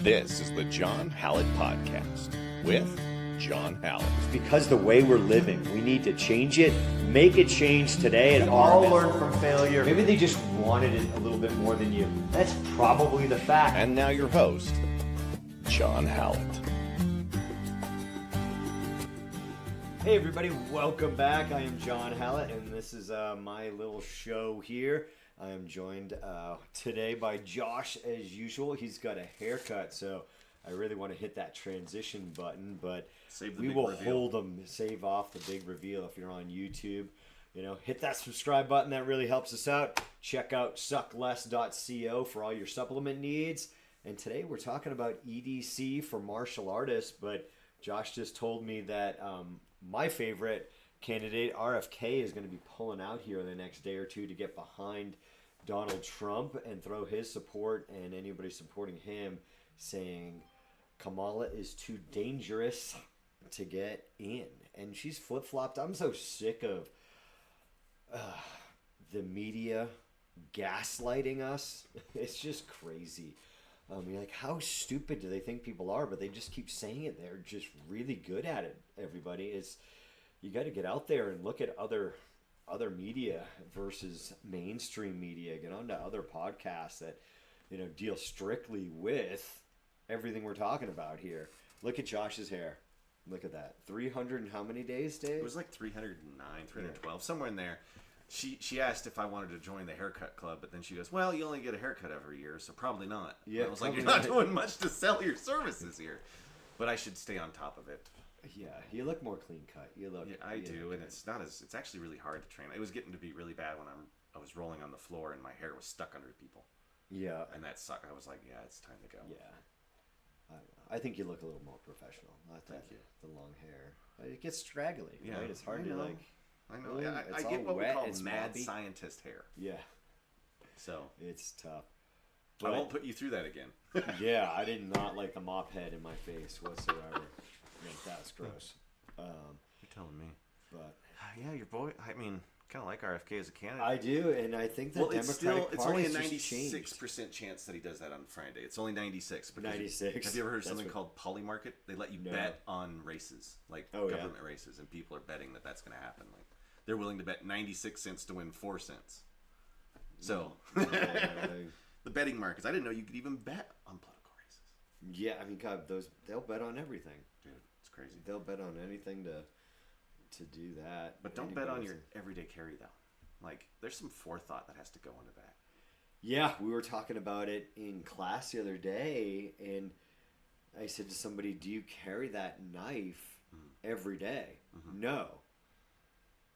This is the John Hallett Podcast with John Hallett. Because the way we're living, we need to change it, make a change today, and all learn from failure. Maybe they just wanted it a little bit more than you. That's probably the fact. And now your host, John Hallett. Hey everybody, welcome back. I am John Hallett, and this is my little show here. I am joined today by Josh as usual. He's got a haircut, so I really want to hit that transition button, but we will hold them, save off the big reveal if you're on YouTube. You know, hit that subscribe button. That really helps us out. Check out suckless.co for all your supplement needs. And today we're talking about EDC for martial artists, but Josh just told me that my favorite candidate, RFK, is going to be pulling out here in the next day or two to get behind Donald Trump and throw his support and anybody supporting him, saying Kamala is too dangerous to get in. And she's flip-flopped. I'm so sick of the media gaslighting us. It's just crazy. You're like, how stupid do they think people are? But they just keep saying it. They're just really good at it, everybody. You got to get out there and look at other media versus mainstream media. Get onto other podcasts that, deal strictly with everything we're talking about here. Look at Josh's hair. Look at that. 300 and how many days, Dave? It was like 309, 312, somewhere in there. She asked if I wanted to join the haircut club, but then she goes, well, you only get a haircut every year, so probably not. Yeah, and I was like, you're not doing much to sell your services here. But I should stay on top of it. Yeah, you look more clean cut. You look. Yeah, I do, and it's actually really hard to train. It was getting to be really bad when I was rolling on the floor and my hair was stuck under people. Yeah. And that sucked. I was like, yeah, it's time to go. Yeah. I think you look a little more professional. Not that. Thank you. The long hair. It gets straggly, yeah, right? It's hard to like. I know. Yeah, I get what we call mad scientist hair. Yeah. So it's tough. But I won't put you through that again. Yeah, I did not like the mop head in my face whatsoever. That's gross. You're telling me. But yeah, your boy. I mean, kind of like RFK as a candidate. I do, and I think the Democratic it's Party only a 96% chance that he does that on Friday. It's only 96. 96. Have you ever heard of something called poly market? They let you bet on races, like government races, and people are betting that that's going to happen. Like they're willing to bet 96 cents to win 4 cents. So the betting markets. I didn't know you could even bet on political races. Yeah, I mean, God, they'll bet on everything, dude. It's crazy. They'll bet on anything to do that. But don't bet on your everyday carry though. Like there's some forethought that has to go into that. Yeah, we were talking about it in class the other day, and I said to somebody, "Do you carry that knife every day?" Mm-hmm. No.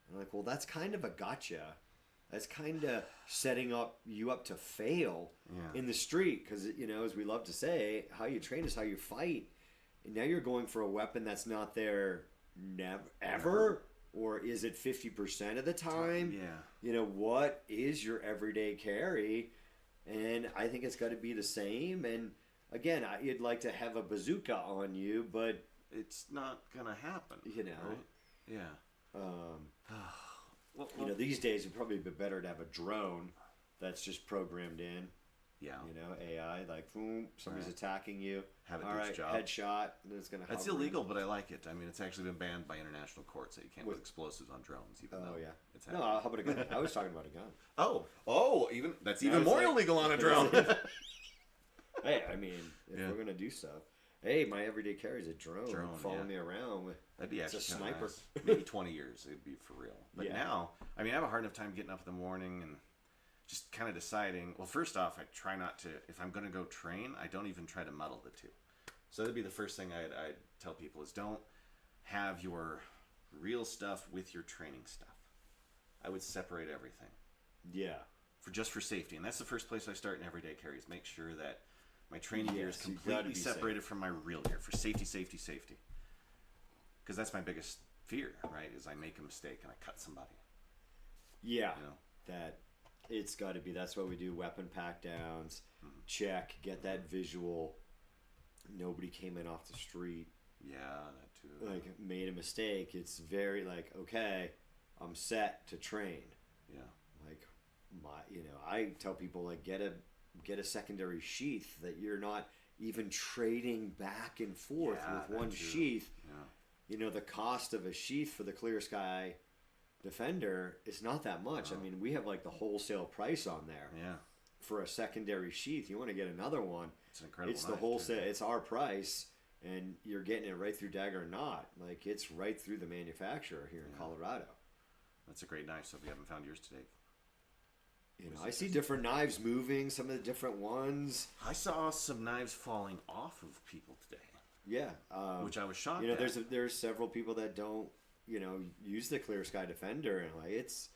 I'm like, well, that's kind of a gotcha. That's kind of setting you up to fail in the street because, as we love to say, how you train is how you fight. And now you're going for a weapon that's not there ever, or is it 50% of the time? Yeah. What is your everyday carry? And I think it's got to be the same. And again, you'd like to have a bazooka on you, but it's not gonna happen. Right? Yeah. These days it'd probably be better to have a drone that's just programmed in. Yeah. AI, like, boom, somebody's attacking you. Have it do its job. Headshot, and it's going to That's illegal, but I like it. I mean, it's actually been banned by international courts that you can't put explosives on drones. Even though it's no, how about a gun? I was talking about a gun. That's even more illegal on a drone. Hey, I mean, if we're going to do stuff. Hey, my everyday carry is a drone following me around. That'd be actually a sniper. Nice. Maybe 20 years, it'd be for real. But now, I mean, I have a hard enough time getting up in the morning and just kind of deciding. Well, first off, I try not to. If I'm going to go train, I don't even try to muddle the two. So that'd be the first thing I'd tell people is don't have your real stuff with your training stuff. I would separate everything. Yeah. For safety, and that's the first place I start in everyday carries. Make sure that my training gear is completely separated from my real gear for safety. Because that's my biggest fear, right? Is I make a mistake and I cut somebody. Yeah. That it's got to be. That's what we do. Weapon pack downs. Mm-hmm. Check. Get that visual. Nobody came in off the street. Yeah, that too. Like made a mistake. It's very like, okay, I'm set to train. Yeah. Like I tell people like get a secondary sheath that you're not even trading back and forth with one sheath. The cost of a sheath for the ClearSky Defender is not that much. I mean, we have like the wholesale price on there. For a secondary sheath, you want to get another one. It's an incredible. It's the wholesale. It's our price, and you're getting it right through Dagger and Knot. Like, it's right through the manufacturer here in Colorado. That's a great knife. So if you haven't found yours today, I see different knives moving. Some of the different ones. I saw some knives falling off of people today. Yeah, which I was shocked. At. There's several people that don't use the ClearSky Defender, and like it's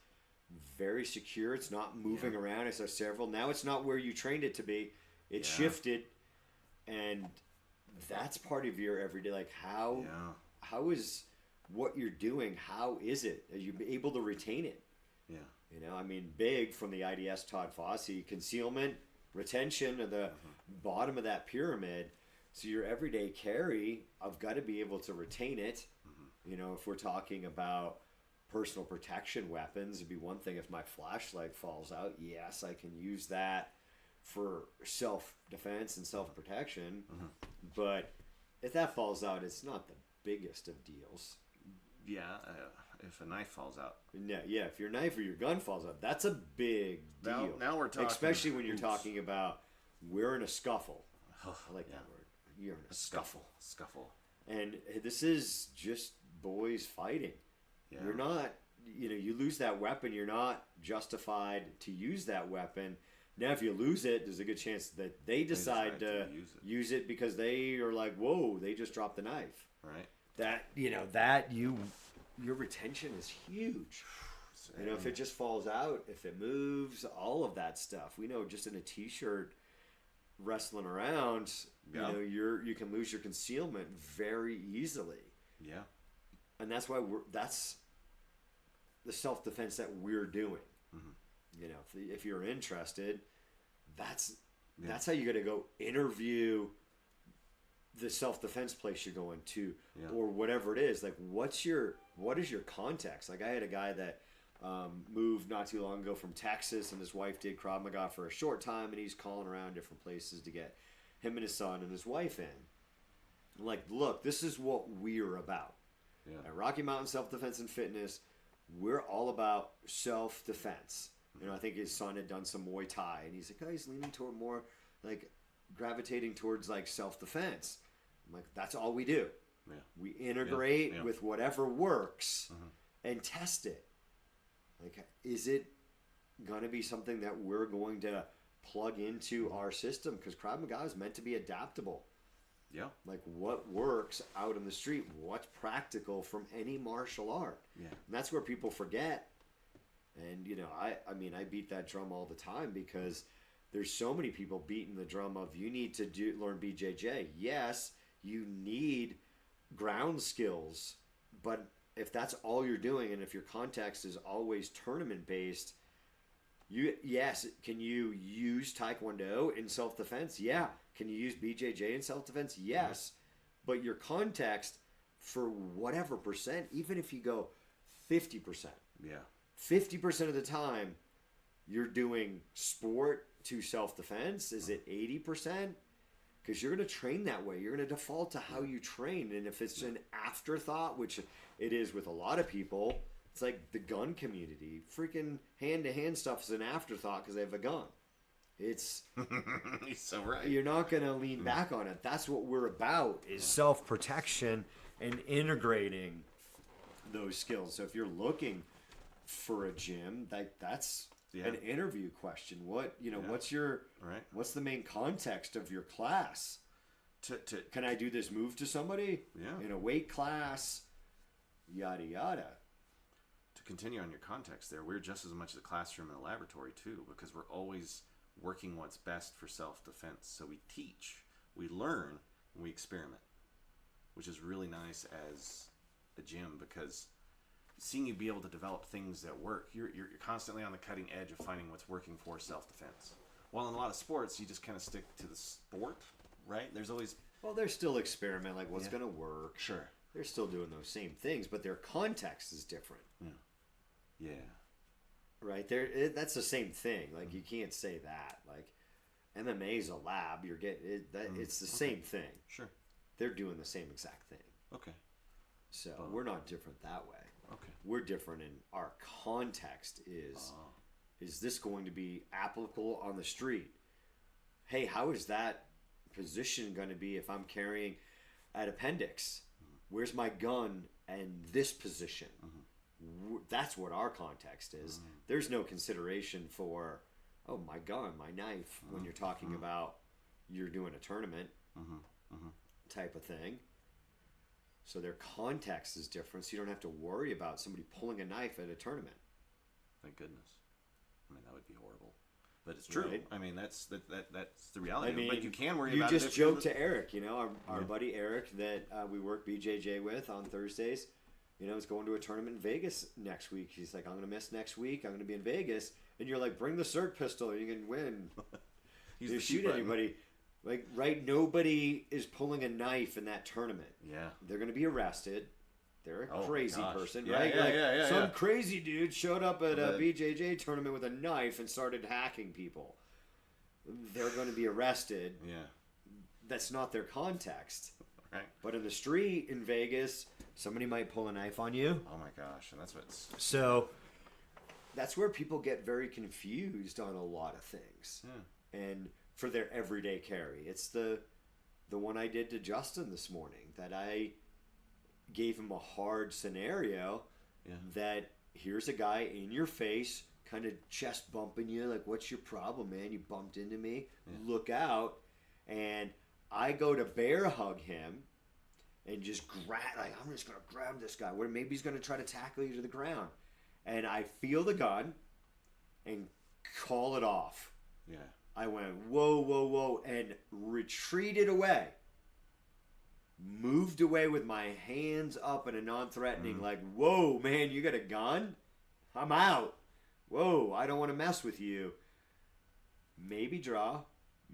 very secure. It's not moving around. I saw several. Now it's not where you trained it to be. It shifted, and that's part of your everyday. Like how is what you're doing? How is it? Are you able to retain it? Yeah. I mean, big from the IDS Todd Fossey, concealment, retention of the bottom of that pyramid. So your everyday carry, I've got to be able to retain it. If we're talking about personal protection weapons, it'd be one thing if my flashlight falls out. Yes, I can use that for self-defense and self-protection. But if that falls out, it's not the biggest of deals. Yeah, if a knife falls out. Yeah, if your knife or your gun falls out, that's a big deal. Now we're talking. Especially when you're talking about we're in a scuffle. I like that word. You're in a scuffle. And this is just boys fighting. You're not, you lose that weapon, you're not justified to use that weapon. Now, if you lose it, there's a good chance that they decide to use it because they are like, whoa, they just dropped the knife. Right. Your retention is huge. If it just falls out, if it moves, all of that stuff. We know just in a t-shirt wrestling around, you can lose your concealment very easily. Yeah. And that's why that's the self-defense that we're doing. If you're interested, that's how you got to go interview the self-defense place you're going to, or whatever it is. Like, what is your context? Like, I had a guy that moved not too long ago from Texas, and his wife did Krav Maga for a short time, and he's calling around different places to get him and his son and his wife in. I'm like, look, this is what we're about. At Rocky Mountain Self-Defense and Fitness, we're all about self-defense. I think his son had done some Muay Thai, and he's like, oh, he's leaning toward more, like, gravitating towards, like, self-defense. I'm like, that's all we do. We integrate with whatever works and test it. Like, is it going to be something that we're going to plug into our system? Because Krav Maga is meant to be adaptable. Like, what works out in the street? What's practical from any martial art? And that's where people forget. And, I beat that drum all the time because there's so many people beating the drum of you need to learn BJJ. Yes, you need ground skills, but if that's all you're doing, and if your context is always tournament based, can you use Taekwondo in self-defense? Yeah. Can you use BJJ in self-defense? Yes. But your context for whatever percent, even if you go 50%, 50% of the time you're doing sport to self-defense. Is it 80%? Because you're going to train that way. You're going to default to how you train. And if it's an afterthought, which it is with a lot of people, it's like the gun community. Freaking hand-to-hand stuff is an afterthought because they have a gun. It's He's so right. You're not going to lean back on it. That's what we're about, is self-protection and integrating those skills. So if you're looking for a gym, that's an interview question. What's the main context of your class? Can I do this move to somebody? In a weight class? Yada yada. To continue on your context there, we're just as much a classroom and a laboratory too, because we're always working what's best for self-defense. So we teach, we learn, and we experiment, which is really nice as a gym, because seeing you be able to develop things that work, you're constantly on the cutting edge of finding what's working for self-defense. While in a lot of sports, you just kind of stick to the sport, right? There's always... Well, there's still experiment, like what's going to work. Sure. They're still doing those same things, but their context is different. Yeah. Right? That's the same thing. Like, you can't say that. Like, MMA is a lab. You're getting it's the same thing. Sure. They're doing the same exact thing. Okay. So we're not different that way. Okay. We're different in our context. Is this going to be applicable on the street? Hey, how is that position going to be if I'm carrying at appendix? Where's my gun and this position? That's what our context is. There's no consideration for, oh, my gun, my knife, when you're talking about you're doing a tournament type of thing. So their context is different, so you don't have to worry about somebody pulling a knife at a tournament. Thank goodness. I mean, that would be horrible. But it's true. Right. I mean, that's the reality. I mean, but you can worry you about just it. joked to Eric, our buddy Eric that we work BJJ with on Thursdays. Is going to a tournament in Vegas next week. He's like, I'm going to miss next week. I'm going to be in Vegas. And you're like, bring the Cirque pistol. You can win. You shoot anybody. Like, right, nobody is pulling a knife in that tournament. Yeah. They're going to be arrested. They're a crazy person, yeah, right? Yeah, some crazy dude showed up at a BJJ tournament with a knife and started hacking people. They're going to be arrested. Yeah. That's not their context. Right. But in the street in Vegas, somebody might pull a knife on you. Oh my gosh, and that's what's... So that's where people get very confused on a lot of things. Yeah. And for their everyday carry. It's the one I did to Justin this morning, that I gave him a hard scenario that here's a guy in your face, kind of chest bumping you, like, what's your problem, man? You bumped into me. Yeah. Look out. And I go to bear hug him and just I'm just going to grab this guy. Where maybe he's going to try to tackle you to the ground. And I feel the gun and call it off. Yeah. I went, whoa, whoa, whoa, and retreated away. Moved away with my hands up in a non-threatening, like, whoa, man, you got a gun? I'm out. Whoa, I don't want to mess with you. Maybe draw.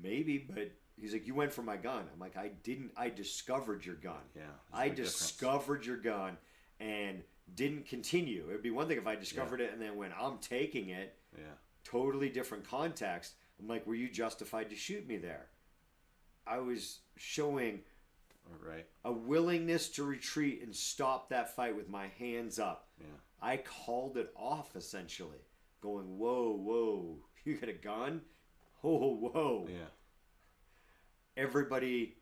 Maybe, but he's like, you went for my gun. I'm like, I didn't. I discovered your gun. Yeah. I discovered your gun and didn't continue. It would be one thing if I discovered it and then went, I'm taking it. Yeah. Totally different context. I'm like, were you justified to shoot me there? I was showing a willingness to retreat and stop that fight with my hands up. Yeah. I called it off, essentially. Going, whoa, whoa, you got a gun? Oh, whoa. Yeah. Everybody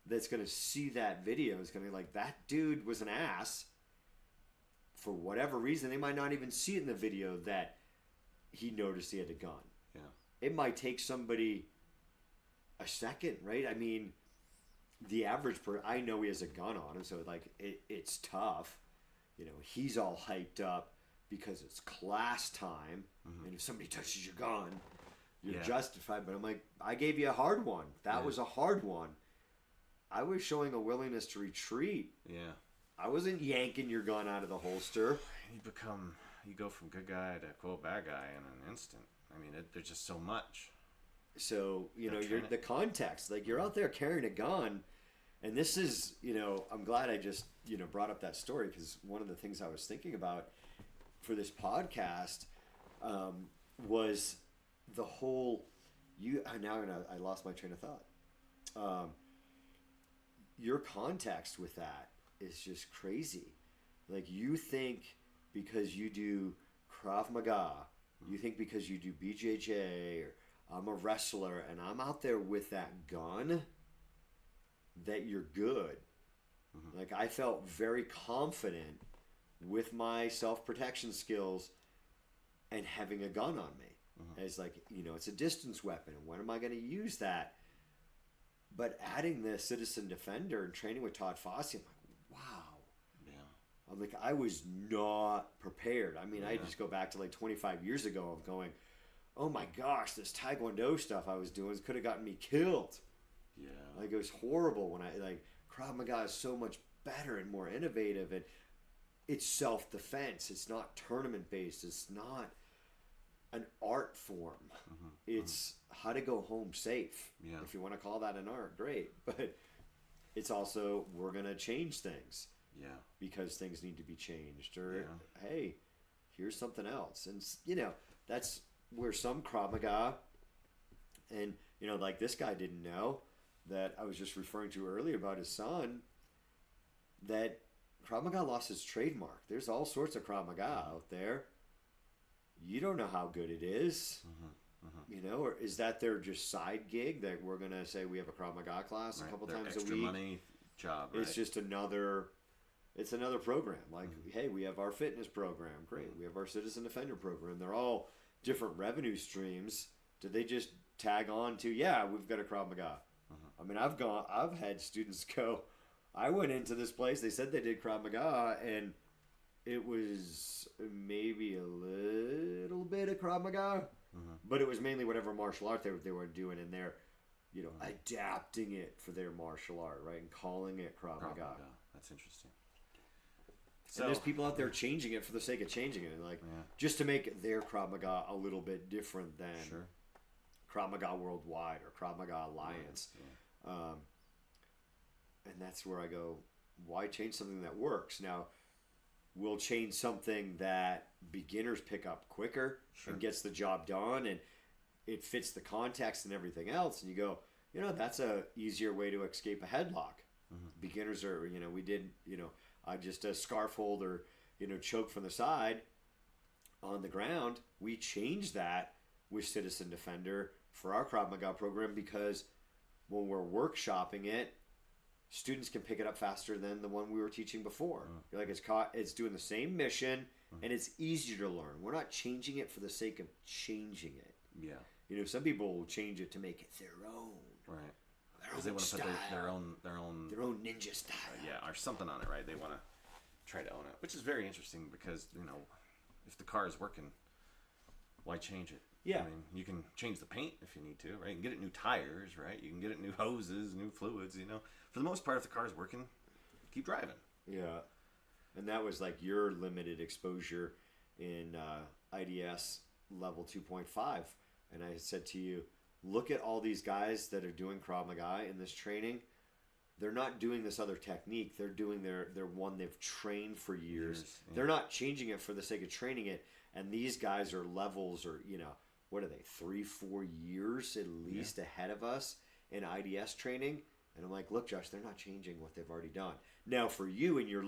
that's going to see that video is going to be like, that dude was an ass. For whatever reason, they might not even see it in the video that he noticed he had a gun. Yeah. It might take somebody a second, right? I mean, the average person, I know he has a gun on him, so like it's tough. He's all hyped up because it's class time, and if somebody touches your gun, you're justified. But I'm like, I gave you a hard one. That was a hard one. I was showing a willingness to retreat. Yeah. I wasn't yanking your gun out of the holster. You go from good guy to quote bad guy in an instant. I mean, there's just so much. So, you're the context. Like, you're out there carrying a gun, and this is, I'm glad I just, brought up that story, because one of the things I was thinking about for this podcast was the whole, I lost my train of thought. Your context with that is just crazy. Like, you think because you do Krav Maga, you think because you do BJJ, or I'm a wrestler and I'm out there with that gun, that you're good. Like, I felt very confident with my self-protection skills and having a gun on me. As like, it's a distance weapon. And when am I going to use that? But adding the Citizen Defender and training with Todd Fossey, I'm like, wow. Yeah. I'm like, I was not prepared. I mean, I just go back to like 25 years ago of going, oh my gosh, this Taekwondo stuff I was doing could have gotten me killed. Yeah. Like, it was horrible when Krav Maga is so much better and more innovative, and it's self-defense. It's not tournament-based. It's not an art form. It's how to go home safe. Yeah. If you want to call that an art, great. But it's also, we're going to change things. Yeah. Because things need to be changed. Or, hey, here's something else. And, that's where some Krav Maga, and, like this guy didn't know that I was just referring to earlier about his son, that Krav Maga lost its trademark. There's all sorts of Krav Maga out there. You don't know how good it is. Or is that their just side gig that we're going to say we have a Krav Maga class a couple times a week? Extra money job, right? It's just another program. Like, hey, we have our fitness program. Great. We have our citizen defender program. They're all different revenue streams. Do they just tag on to, yeah, we've got a Krav Maga? I mean, I've had students go, I went into this place, they said they did Krav Maga, and it was maybe a little bit of Krav Maga, but it was mainly whatever martial art they were doing, and they're, adapting it for their martial art, right, and calling it Krav Maga. That's interesting. So, and there's people out there changing it for the sake of changing it, like just to make their Krav Maga a little bit different than Krav Maga Worldwide or Krav Maga Alliance. And that's where I go, why change something that works? Now, we'll change something that beginners pick up quicker and gets the job done, and it fits the context and everything else. And you go, that's a easier way to escape a headlock. Beginners are, we did, I just a scarf hold or, choke from the side on the ground. We changed that with Citizen Defender for our Krav Maga program because when we're workshopping it, students can pick it up faster than the one we were teaching before. You're like, it's doing the same mission, and it's easier to learn. We're not changing it for the sake of changing it. Yeah. Some people will change it to make it their own. Right. Because they want to put their own ninja style. Or something on it, right? They want to try to own it, which is very interesting because, if the car is working, why change it? Yeah. I mean, you can change the paint if you need to, right? You can get it new tires, right? You can get it new hoses, new fluids, For the most part, if the car is working, keep driving. Yeah. And that was like your limited exposure in IDS level 2.5. And I said to you, look at all these guys that are doing Krav Maga in this training. They're not doing this other technique. They're doing their one they've trained for years. They're not changing it for the sake of training it. And these guys are levels or, what are they, 3-4 years at least ahead of us in IDS training. And I'm like, look, Josh, they're not changing what they've already done. Now for you and your,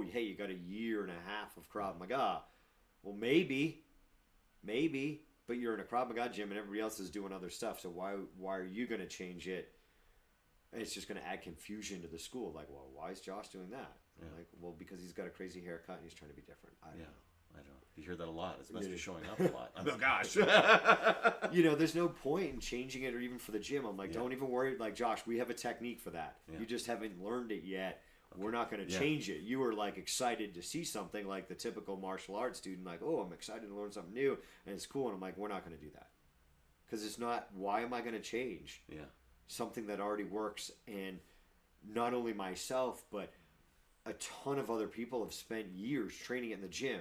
hey, you got a year and a half of Krav Maga. Well, maybe, but you're in a Krav Maga gym and everybody else is doing other stuff. So why are you going to change it? And it's just going to add confusion to the school. Like, well, why is Josh doing that? Like, well, because he's got a crazy haircut and he's trying to be different. I don't know. I don't. You hear that a lot. It must be showing up a lot. Oh gosh. There's no point in changing it or even for the gym. I'm like, don't even worry. Like, Josh, we have a technique for that. You just haven't learned it yet. Okay. We're not going to change it. You were like excited to see something like the typical martial arts student. Like, oh, I'm excited to learn something new and it's cool. And I'm like, we're not going to do that because it's not. Why am I going to change? Something that already works, and not only myself, but a ton of other people have spent years training in the gym.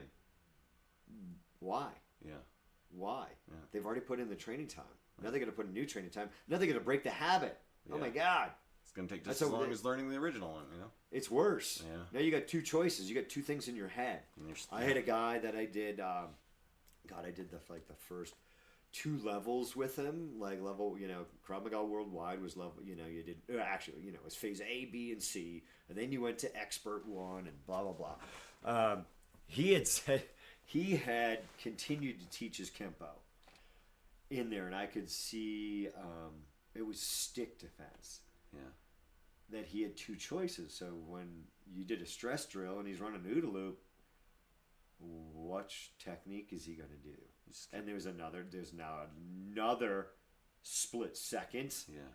Why? Why? They've already put in the training time. Now they're going to put in new training time. Now they're going to break the habit. Oh my God. It's going to take just as long as learning the original one, It's worse. Now you got two choices. You got two things in your head. I had a guy that I did, I did the first 2 levels with him, like level, Krav Maga Worldwide was level, you did, actually, it was phase A, B, and C, and then you went to expert 1 and blah, blah, blah. He had said he had continued to teach his Kempo in there, and I could see it was stick defense. That he had 2 choices. So when you did a stress drill and he's running an OODA loop, what technique is he going to do? And there's now another split second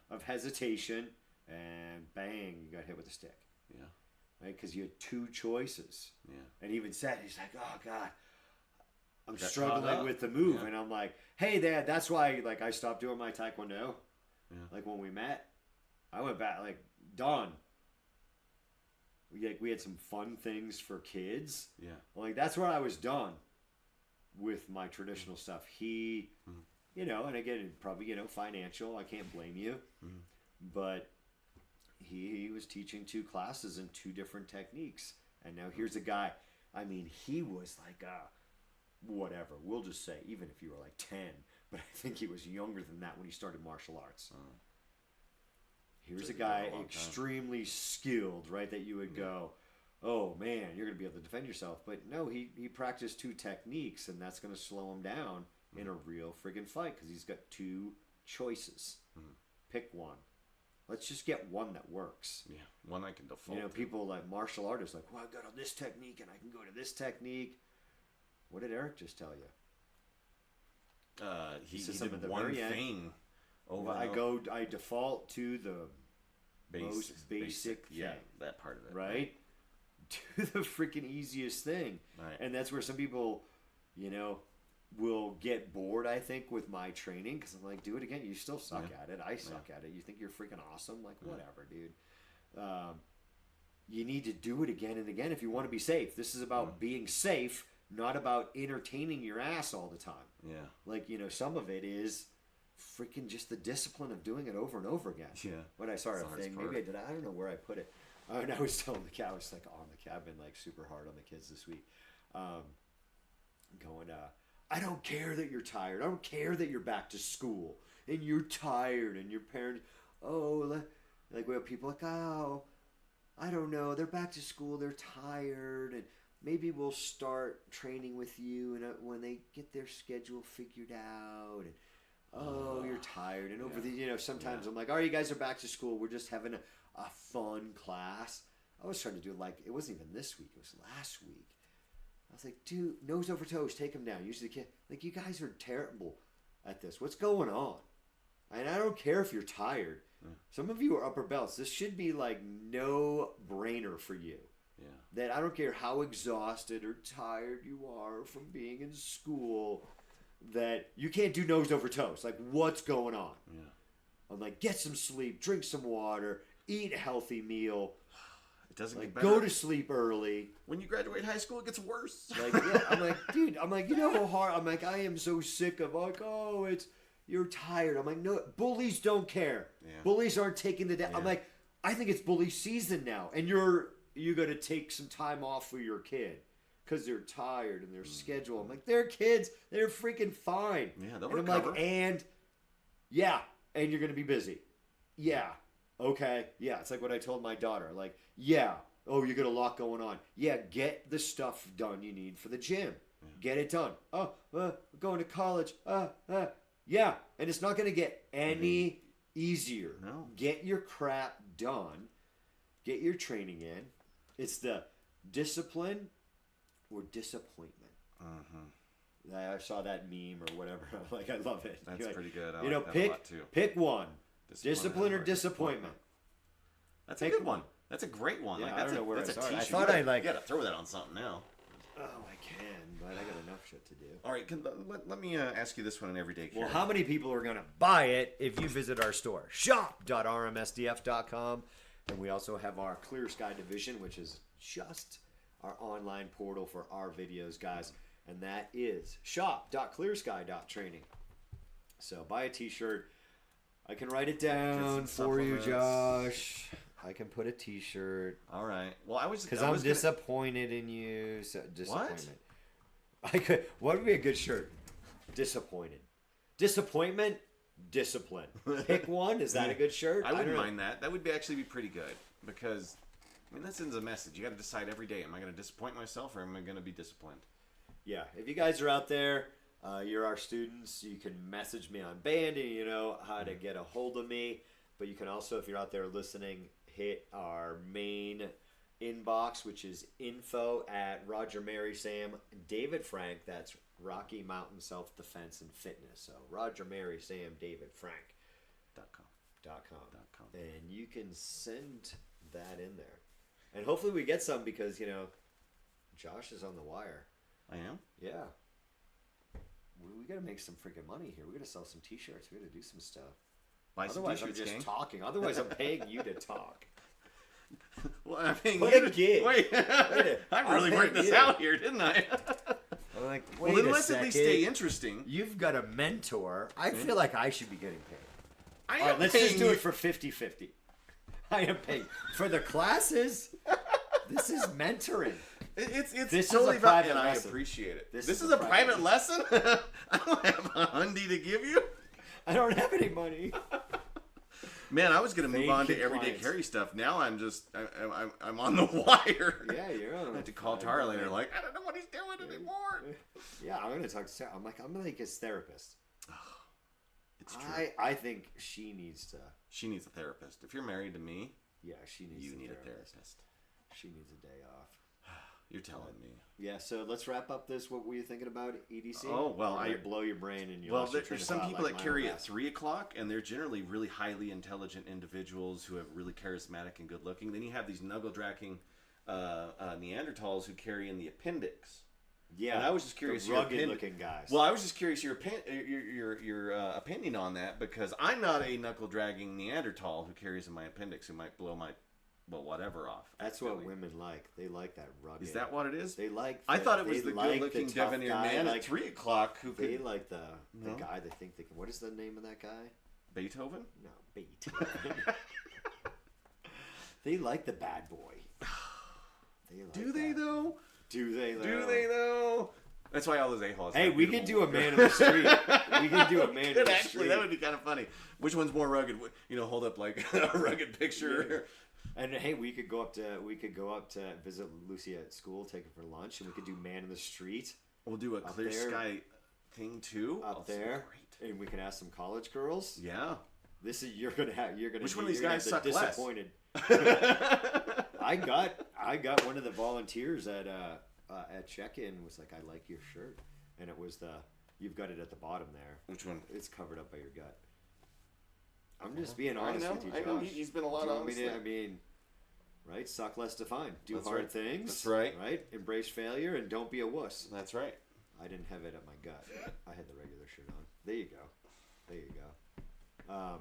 of hesitation, and bang, you got hit with a stick. Right? Because you had 2 choices. And he even said, he's like, oh God, I'm struggling with the move. And I'm like, hey, Dad, that's why I stopped doing my Taekwondo. Like when we met, I went back, done. We had some fun things for kids. That's where I was done with my traditional stuff. He, and again, probably, financial. I can't blame you. But he was teaching 2 classes and 2 different techniques. And now here's a guy, I mean, he was like, whatever. We'll just say, even if you were 10, but I think he was younger than that when he started martial arts. Here's So a guy a long time. extremely skilled, right? That you would go, oh man, you're going to be able to defend yourself. But no, he practiced 2 techniques, and that's going to slow him down in a real friggin' fight because he's got 2 choices. Pick one. Let's just get one that works. Yeah, one I can default. You know, people like martial artists like, well, I got on this technique and I can go to this technique. What did Eric just tell you? He said did something at the one very end. thing over. Well, and over. I default to the most basic thing. Yeah, that part of it. Right? Do the freaking easiest thing. Right. And that's where some people, you know, will get bored, I think, with my training because I'm like, do it again. You still suck at it. I suck at it. You think you're freaking awesome? Like, whatever, dude. You need to do it again and again if you want to be safe. This is about being safe, not about entertaining your ass all the time. Yeah. Like, you know, some of it is freaking just the discipline of doing it over and over again. Yeah. When I saw That's a the hardest thing, part. maybe I did. I don't know where I put it. And I was telling the kid, I was like on the kid. I've been like super hard on the kids this week. Going, I don't care that you're tired. I don't care that you're back to school and you're tired and your parents, like well, people like, oh, I don't know. They're back to school. They're tired, and maybe we'll start training with you, and when they get their schedule figured out, and you're tired, and over the, you know, sometimes I'm like, all right, you guys are back to school. We're just having a fun class. I was trying to do like, it wasn't even this week. It was last week. I was like, dude, nose over toes, take them down. Usually the kid, like, you guys are terrible at this. What's going on? And I don't care if you're tired. Some of you are upper belts. This should be like no brainer for you. Yeah. That I don't care how exhausted or tired you are from being in school, that you can't do nose over toes. Like, what's going on? Yeah. I'm like, get some sleep, drink some water, eat a healthy meal. It doesn't Like, get better. go to sleep early. When you graduate high school, it gets worse. Like, yeah, I'm like, dude, I'm like, you know how hard, I'm like, I am so sick of, like, oh, you're tired. I'm like, no, bullies don't care. Yeah. Bullies aren't taking the day. I'm Yeah. like, I think it's bully season now. And you got to take some time off for your kid because they're tired and their schedule. I'm like, they're kids. They're freaking fine. Yeah, they'll and I'm recover. like, and you're going to be busy. Yeah. Okay. Yeah. It's like what I told my daughter. Like, yeah. Oh, you got a lot going on. Yeah. Get the stuff done you need for the gym. Yeah. Get it done. Oh, going to college. Yeah. And it's not going to get any easier. No. Get your crap done. Get your training in. It's the discipline or disappointment. I saw that meme or whatever. Like, I love it. That's You're like, pretty good. I you like know, that pick a lot too. pick one. Discipline Discipline or or disappointment. That's a Pick good one. one. That's a great one. Yeah, like, I that's don't know where that's I a saw it. I t-shirt. thought you gotta, I, like- you gotta throw that on something now. Oh, I can, but I got enough shit to do. All right, let me ask you this one in everyday care. Well, how many people are going to buy it if you visit our store? Shop.rmsdf.com. And we also have our Clear Sky division, which is just our online portal for our videos, guys. And that is shop.clearsky.training. So buy a t-shirt. I can write it down some for you, supplements. Josh. I can put a t-shirt. All right. Well, I was Because I'm disappointed in you. So, disappointment. What? What would be a good shirt? Disappointed. Disappointment. Discipline. Pick one. Is that a good shirt? I wouldn't don't know. mind that. That would actually be pretty good because, I mean, that sends a message. You got to decide every day: am I going to disappoint myself or am I going to be disciplined? Yeah. If you guys are out there, you're our students. You can message me on Bandy. You know how to get a hold of me. But you can also, if you're out there listening, hit our main inbox, which is info at Roger, Mary, Sam, David, Frank. That's Rocky Mountain Self Defense and Fitness. So Roger, Mary, Sam, David, Frank. .com. And you can send that in there. And hopefully we get some because, you know, Josh is on the wire. I am? Yeah. We got to make some freaking money here. We got to sell some t-shirts. We got to do some stuff. Buy some Otherwise, I'm t-shirts, just gang. talking. Otherwise, I'm paying you to talk. Well, I'm paying What you a gig. Wait, I'm I really worked this you. out here, didn't I? I'm like, Well, wait then a let's second. at least stay interesting. You've got a mentor. I feel like I should be getting paid. I All right, am let's paying just do you. it for 50-50. I am paying. For the classes, this is mentoring. It's This totally is a private and I lesson. appreciate it. This This is is a a private lesson. I don't have a hundy to give you. I don't have any money. Man, I was gonna move Fake on to everyday compliance. carry stuff. Now I'm on the wire. Yeah, you're on. I have to call Tara later. Like, I don't know what he's doing anymore. Yeah, I'm gonna talk to Sarah. I'm like his therapist. It's true. I think she needs to. She needs a therapist. If you're married to me, Yeah, she needs. you a need a therapist. therapist. She needs a day off. You're telling me. Yeah, so let's wrap up this. What were you thinking about EDC? Oh, well, I I blow your brain and you. Well, lost your train there's of some thought people like that my carry own at ass. 3 o'clock, and they're generally really highly intelligent individuals who have really charismatic and good looking. Then you have these knuckle-dragging Neanderthals who carry in the appendix. Yeah, and I was just curious. the rugged-looking guys. Well, I was just curious your opinion on that, because I'm not a knuckle-dragging Neanderthal who carries in my appendix who might blow my whatever off. That's what women like. They like that rugged. Is that what it is? They like. I thought it was the like good-looking the tough debonair guy, man like, at 3 o'clock who They could. like the No? guy they think they can. What is the name of that guy? Beethoven? No, Beethoven. They like the bad boy. They like Do they that. though? Do they though? Do they though? That's why all those a-holes. Hey, have we could beautiful- do a man in the street. We could do a man in Could the actually, street. that would be kind of funny. Which one's more rugged? You know, hold up like a rugged picture. And hey, we could go up to visit Lucy at school, take her for lunch, and we could do man in the street We'll do a Up clear there. sky thing too. up Also there, Great. and we can ask some college girls. Yeah. This is you're gonna Which one of these guys suck suck less? disappointed. I got one of the volunteers at check-in was like, I like your shirt, and it was you've got it at the bottom there. Which one? It's covered up by your gut. I'm just being honest with you, Josh. I know. He's been a lot Do you want honest. me to- I mean, right? Suck less to find. Do That's hard right. things. That's right. Right? Embrace failure and don't be a wuss. That's right. I didn't have it at my gut. I had the regular shirt on. There you go. There you go.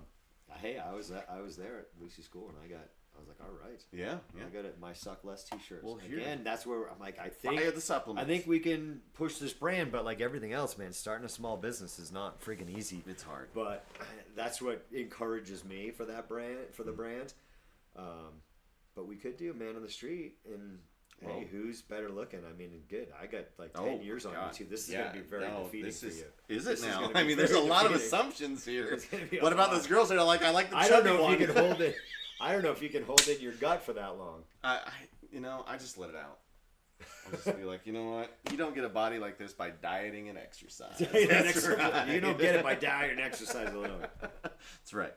Hey, I was there at Lucy's school, and I was like, all right. Yeah. Yeah. I got it. My suck less T-shirts. Well, here- Again, that's where I'm like, I Fire the supplements. think we can push this brand, but like everything else, man, starting a small business is not freaking easy. It's hard. But that's what encourages me for that brand, for the brand. But we could do a man on the street, and hey, who's better looking? I mean, good. I got like 10 years on God. you too. This is Yeah, going to be very defeating this for is, you. Is This it is now? gonna be I mean, there's a very lot of defeating. assumptions here. It's gonna be a What about lot. those girls that are like, I like the I don't chubby know one? if you can hold it. I don't know if you can hold it in your gut for that long. I just let it out. I'll just be like, you know what? You don't get a body like this by dieting and exercise. That's right. You don't get it by diet and exercise alone. That's right.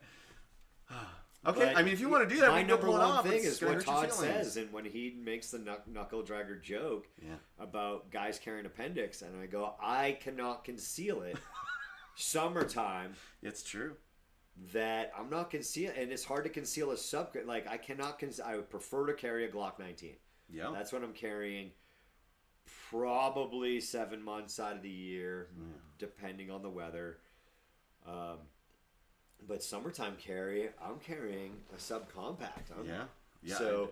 Okay, But I mean, if you want to do that, my we can go number pull it one off. thing It's is gonna what hurt your Todd feelings. says, and when he makes the knuckle dragger joke Yeah. about guys carrying appendix, and I go, I cannot conceal it. Summertime, It's true. that I'm not concealing, and it's hard to conceal a sub. Like I cannot conceal. I would prefer to carry a Glock 19. Yeah. That's what I'm carrying. Probably 7 months out of the year, depending on the weather. But summertime carry, I'm carrying a subcompact. Yeah. So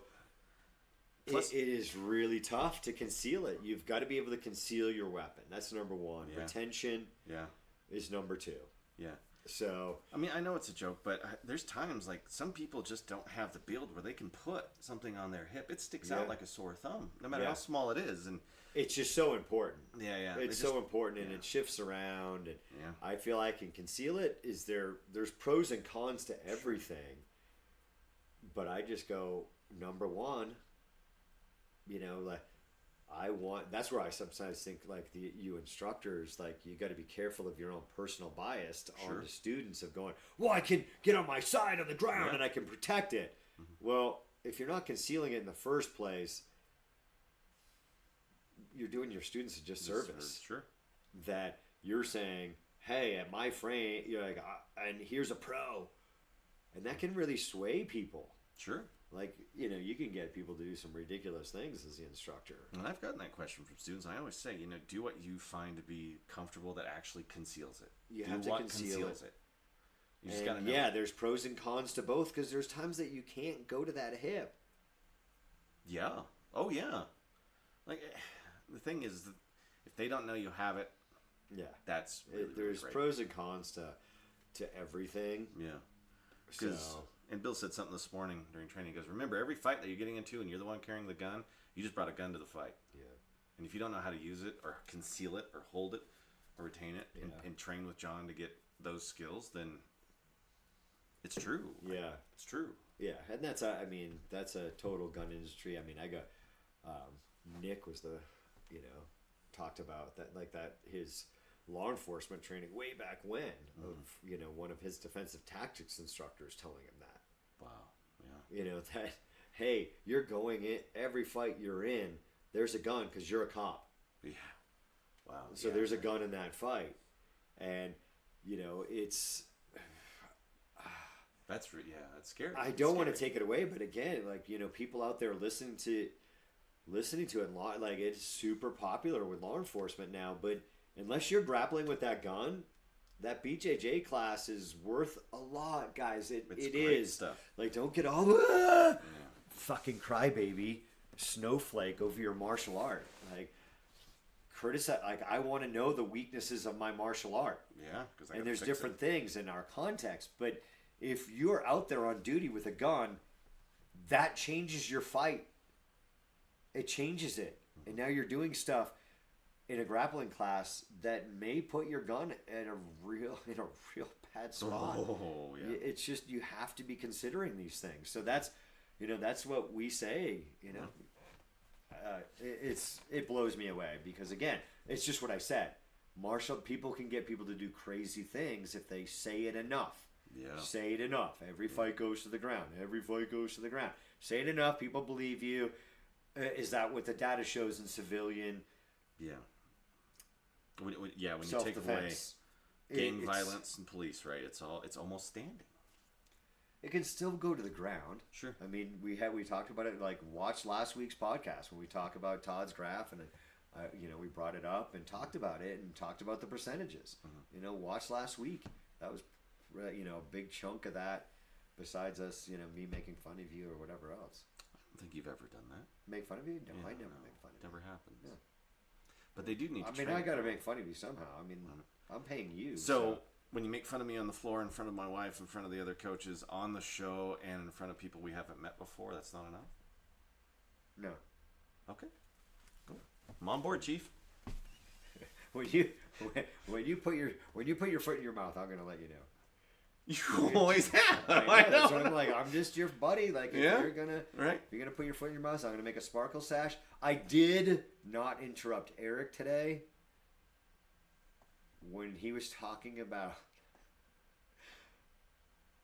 Plus- it is really tough to conceal it. You've got to be able to conceal your weapon. That's number one. Yeah. Retention Yeah. is number two. Yeah. So I mean, I know it's a joke, but there's times like some people just don't have the build where they can put something on their hip. It sticks Yeah. out like a sore thumb, no matter Yeah. how small it is. And it's just so important. yeah. It's so important, and it shifts around. And Yeah. I feel I can conceal it. There's pros and cons to everything, but I just go number one. Like that's where I sometimes think like you instructors, like you got to be careful of your own personal bias on the students of going, well, I can get on my side on the ground and I can protect it. Well, if you're not concealing it in the first place, you're doing your students a disservice. Sure. That you're saying, hey, at my frame, you're like, and here's a pro, and that can really sway people. Sure. Like, you can get people to do some ridiculous things as the instructor. And I've gotten that question from students. I always say, do what you find to be comfortable that actually conceals it. You do have to what conceal conceals it. You just And gotta know. yeah, there's pros and cons to both because there's times that you can't go to that hip. Yeah. Oh yeah. Like the thing is, that if they don't know you have it, Yeah. that's really, There's great. pros and cons to everything. Yeah. So, And Bill said something this morning during training. He goes, remember, every fight that you're getting into and you're the one carrying the gun, you just brought a gun to the fight. Yeah. And if you don't know how to use it or conceal it or hold it or retain it and train with John to get those skills, then it's true. Yeah. It's true. Yeah. And that's a total gun industry. I mean, I got, Nick was talked about that his law enforcement training way back when of, one of his defensive tactics instructors telling him that. Wow. Yeah. That, hey, you're going in, every fight you're in, there's a gun because you're a cop. Yeah. Wow. So there's a gun in that fight. And, it's... That's scary. I don't want to take it away, but again, people out there listening to it, like it's super popular with law enforcement now, but unless you're grappling with that gun, that BJJ class is worth a lot, guys. It is stuff. Like, don't get all fucking crybaby snowflake over your martial art. Like, criticize. Like, I want to know the weaknesses of my martial art. Yeah, and there's different things in our context. But if you're out there on duty with a gun, that changes your fight. It changes it, and now you're doing stuff in a grappling class that may put your gun in a real bad spot. Oh, yeah. It's just, you have to be considering these things. So that's what we say. It blows me away because, again, it's just what I said. Martial people can get people to do crazy things if they say it enough. Yeah. Say it enough. Every fight goes to the ground. Every fight goes to the ground. Say it enough. People believe you. Is that what the data shows in civilian? Yeah. When you take away gang violence and police, right? It's almost standing. It can still go to the ground. Sure. I mean, we talked about it. Like, watch last week's podcast when we talk about Todd's graph, and we brought it up and talked about it and talked about the percentages. Mm-hmm. Watch last week. That was a big chunk of that. Besides us, me making fun of you or whatever else. I don't think you've ever done that. Make fun of you? No, I never make fun of you. Never happens. Yeah. But they do need to train. I got to make fun of you somehow. I mean, I'm paying you. So when you make fun of me on the floor in front of my wife, in front of the other coaches, on the show, and in front of people we haven't met before, that's not enough? No. Okay. Cool. I'm on board, Chief. When you put your foot in your mouth, I'm gonna let you know. You always have. I know. So I'm like, I'm just your buddy. Like, if Yeah. you're gonna Right. if you're gonna put your foot in your mouth, I'm gonna make a sparkle sash. I did not interrupt Eric today when he was talking about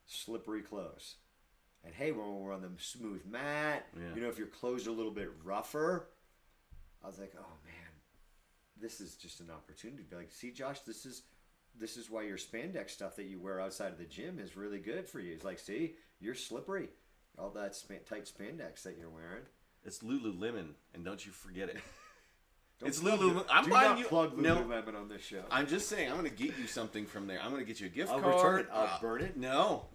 slippery clothes. And hey, when we're on the smooth mat, if your clothes are a little bit rougher, I was like, oh man, this is just an opportunity to be like, see, Josh, this is why your spandex stuff that you wear outside of the gym is really good for you. It's like, see, you're slippery. All that tight spandex that you're wearing. It's Lululemon, and don't you forget it. It's Lululemon. Do not plug Lululemon on this show. I'm just saying, I'm going to get you something from there. I'm going to get you a gift I'll card. Return it. I'll burn it. No.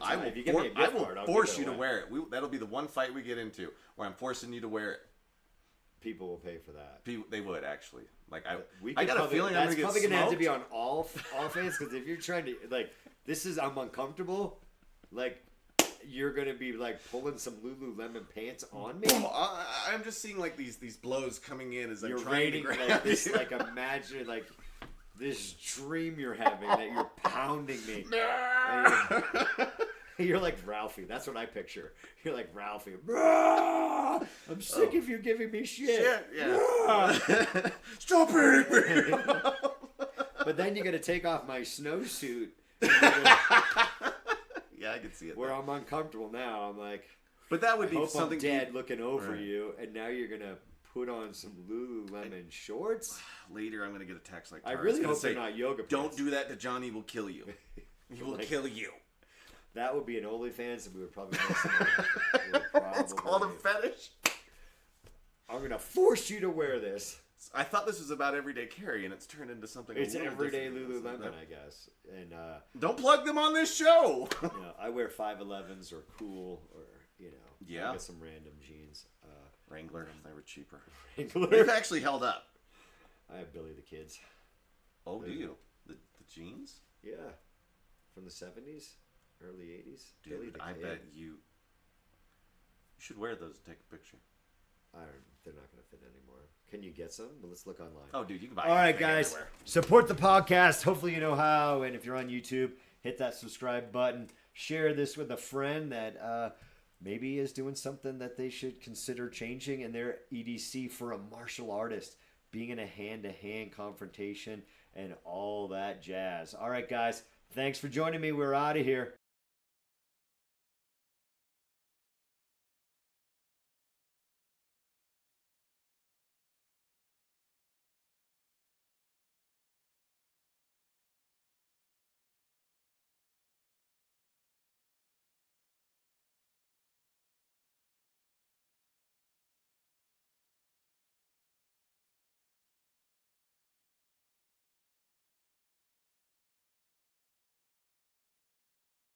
I will force you to wear it. That'll be the one fight we get into where I'm forcing you to wear it. People will pay for that. They would, actually. Like, I got a feeling I'm going to get That's probably going to have to be on smoked. all fans, because if you're trying to, like, I'm uncomfortable, like, you're going to be, like, pulling some Lululemon pants on me. Oh, I'm just seeing, like, these blows coming in as I'm trying to grab like this, you. like, imagine, like, this dream you're having that you're pounding me. You're like Ralphie. That's what I picture. You're like Ralphie. I'm sick of you giving me shit. Yeah. Stop hitting me. But then you got to take off my snowsuit. Yeah, I can see it. Where I'm uncomfortable now. I'm like, but that would be hope something. I'm dead looking over Right. you, and now you're gonna put on some Lululemon shorts. Later, I'm gonna get a text like, I Tara. really It's gonna hope say, they're not yoga pants. Don't do that to Johnny. Will kill you. He will kill you. That would be an OnlyFans, and we would probably make some money. It's called a fetish. I'm gonna force you to wear this. I thought this was about everyday carry, and it's turned into something. It's a little everyday different. Lululemon, I guess. And Don't plug them on this show. I wear 511s or Cool, or Yeah. I get some random jeans. Wrangler, they were cheaper. Wrangler. They've actually held up. I have Billy the Kids. Oh, do you? The jeans? Yeah, from the 70s. early 80s. Dude, I bet you should wear those and take a picture. They're not going to fit anymore. Can you get some? Well, let's look online. Oh, dude, you can buy All right, anything guys. everywhere. Support the podcast. Hopefully you know how. And if you're on YouTube, hit that subscribe button. Share this with a friend that maybe is doing something that they should consider changing in their EDC for a martial artist, being in a hand-to-hand confrontation and all that jazz. All right, guys. Thanks for joining me. We're out of here.